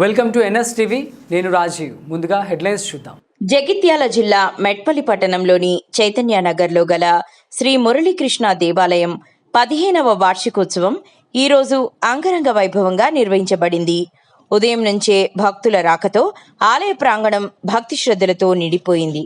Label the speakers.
Speaker 1: Welcome to NS TV. నేను రాజీవ్. ముందుగా headlines చూద్దాం.
Speaker 2: జగిత్యాల జిల్లా మెట్పల్లి పట్టణంలోని చైతన్య నగర్లో గల శ్రీ మురళీకృష్ణ దేవాలయం 15వ వార్షికోత్సవం ఈరోజు అంగరంగ వైభవంగా నిర్వహించబడింది. ఉదయం నుంచే భక్తుల రాకతో ఆలయ ప్రాంగణం భక్తి శ్రద్ధలతో నిండిపోయింది.